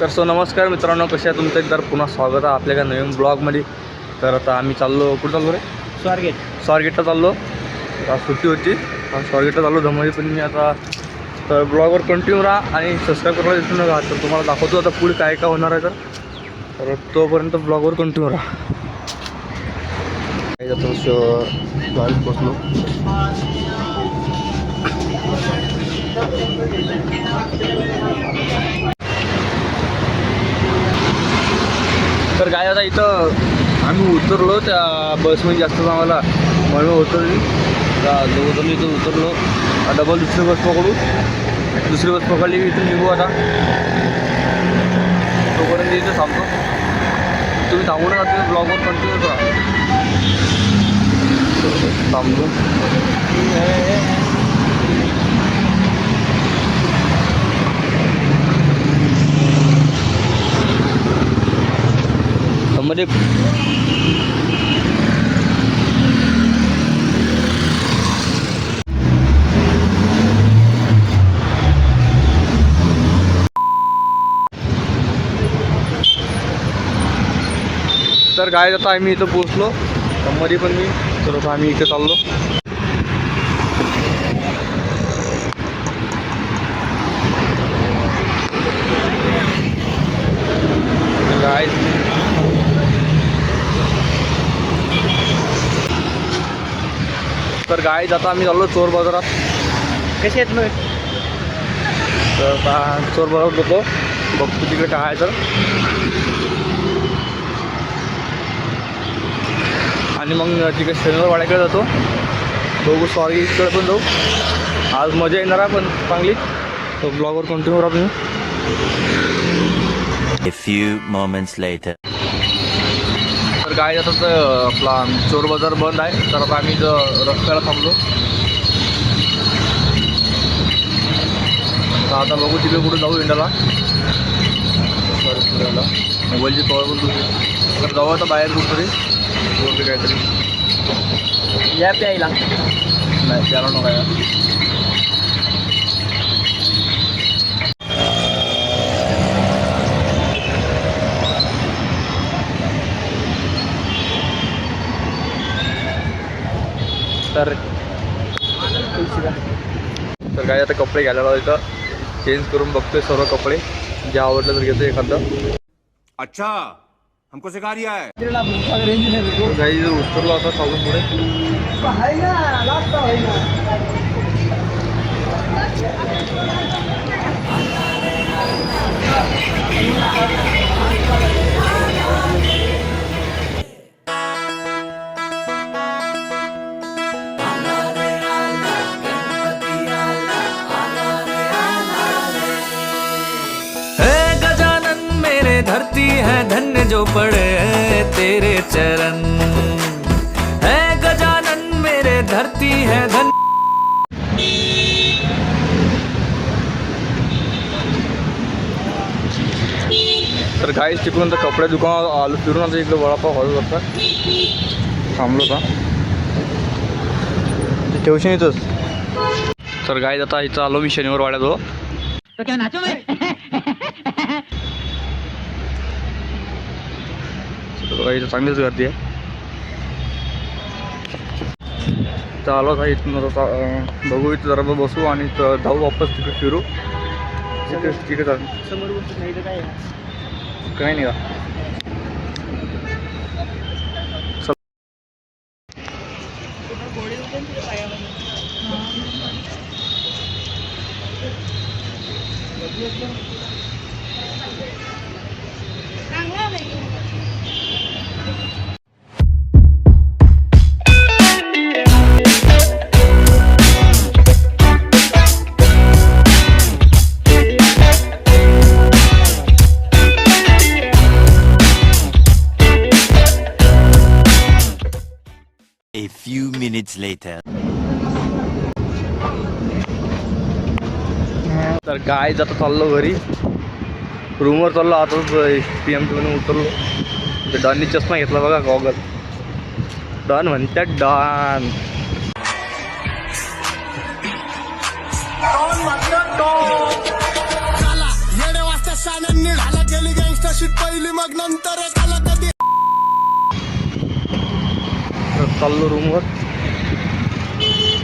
तर नमस्कार मित्रांनो, कशा आहे तुमचं एकदा पुन्हा स्वागत आहे आपल्या नवीन ब्लॉगमध्ये. तर आता आम्ही चाललो, कुठं चाललो रे? स्वारगेटला चाललो. आता सुट्टी होती, स्वारगेटला चाललो धमाई. पण मी आता तर ब्लॉगवर कंटिन्यू राहा आणि सबस्क्राईब करायला विसरू नका. तर तुम्हाला दाखवतो आता पुढे काय काय होणार आहे. तर तोपर्यंत ब्लॉगवर कंटिन्यू राहा. गाडीत बसलो. तर काय आता इथं आम्ही उतरलो त्या बसमध्ये जास्त आम्हाला म्हणून उतरली. जवळ इथं उतरलो. डबल दुसरी बस पकडू. दुसरी बस पकडली की इथून निघू. आता तोपर्यंत इथं थांबतो. तुम्ही थांबू नका, तुम्ही ब्लॉगवर कंटिन्यू करा. थांबतो. मध्ये तर काय आता आम्ही इथं पोचलो. मध्ये पण मी तर आम्ही इथे चाललो. काय तर गाईज आता आम्ही चाललो चोर बाजारात. कसे आहेत मग? तर आता चोर बाजारात होतो, बघतो तिकडे काय आहे. तर आणि मग तिकडे शनिवारवाड्याकडे जातो. बघू स्वारगेटकडे पण जाऊ. आज मजा येणार आहे पण चांगली. तो ब्लॉगवर कंटिन्यू राहा तुम्ही. A few moments later. तर काय आता तर आपला चोर बाजार बंद आहे. तर आता आम्ही इथं रस्त्याला थांबलो. तर आता बघू तिकडे कुठे जाऊ इंडियाला. फिरायला मोबाईलची कवर पण तुझी. तर जाऊ आता बाहेर कुठेतरी बोलते काहीतरी. या प्यायला नाही त्याला नको आहे. तर काय आता कपडे घ्यायला लावले. तर चेंज करून बघतोय सर्व कपडे. जे आवडलं तर घेतो एखादं. अच्छा हमको सिखा रिया है. काही जर उतरलो आता चालून पुढे. धरती है धन्य जो पड़े तेरे चरण है गजानन मेरे. धरती है धन्य. तर गाईच तिकडून तर कपडे दुकान आलो फिरून. आता इकडे वडापाव हॉल करता थांबलो का ठेवशील इथंच. तर गाईच आता इथं आलो मी शनिवार वाड्याजवळ. इथं चांगलीच गर्दी आहे. तर आलो आता इथून. बघू इथं जरा बसू आणि जाऊ वापस तिकडे फिरू. तिकडे चालू समोर बसत नाही तर काय काही नाही का. A few minutes later. तर काय जाता चाललो घरी. रूमवर चाललो आता. PM म्हणून उतरलो. डॉननी चष्मा घेतला बघा, गॉगल. डॉन म्हणतात डॉन. येडे वाजता शाने निघाला गेले तर चाललो रूमवर.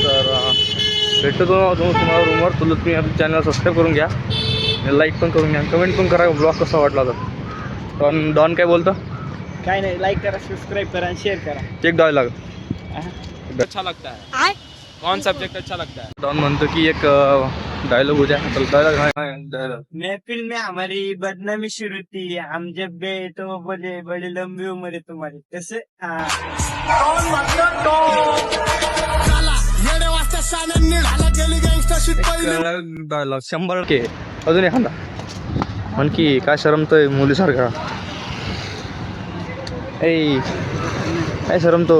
तर भेटतो तुम्हाला रूमवर. तुला तुम्ही आपल्या चॅनल सबस्क्राईब करून घ्या, लाईक पण करून घ्या, कमेंट पण करा ब्लॉग कसा वाटला तर. डॉन काय बोलतं? काय नाही, लाईक करा, सबस्क्राईब करा आणि शेअर करा. एक डाय लागत. अच्छा लगता है? कौन सब्जेक्ट अच्छा लगता है? डॉन म्हणतो की एक डायलॉग हो जाए. डायलॉग महफिल में हमारी बदनामी शुरू थी, हम जब गए तो बोले बड़ी लंबी उम्र है तुम्हारी. कैसे? डायलॉग 100 अजून एखादा आणखी काय शरमतोय मुलीसारखा. ऐ काय शरमतो.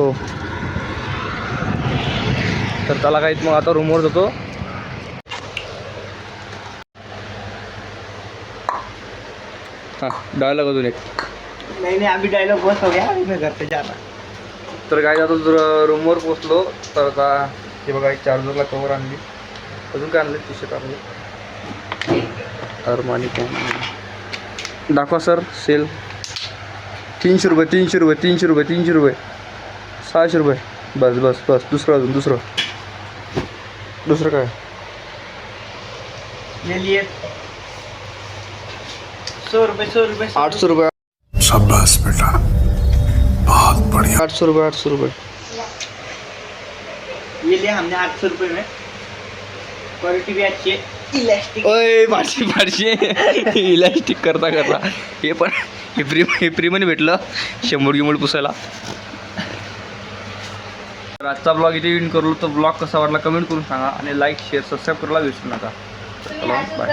तर त्याला काहीच मग आता रूमवर जातो. हां डायलॉग अजून एक. नहीं अभी डायलॉग बहुत हो गया, अभी मैं घर पे जा रहा. तर काय आता रूमवर पोचलो. तर आता हे बघा एक चार्जरला कवर आणली. अजून काय आणलं? टी शर्ट आणली. अरमानी पॅन्ट दाखवा सर. सेल 300 रुपये 300 रुपये 300 रुपये 300 रुपये 600 रुपये. बस बस बस. दुसरं अजून दुसरं काय? ये लिए 100 रुपये 800 रुपये. शाबाश बेटा, बहुत बढ़िया. 800 रुपये 800 रुपये. ये लिया हमने 800 रुपये में. क्वालिटी भी अच्छी है. इलास्टिक. ओय पाचशे इलास्टिक करता हे पण हे फ्रीमध्ये भेटलं. 100 गिमोड पुसायला. तर आजचा ब्लॉग इथे एंड करू. तर ब्लॉग कसा वाटला कमेंट करून सांगा आणि लाईक शेअर सबस्क्राईब करायला विसरू नका. चला बाय.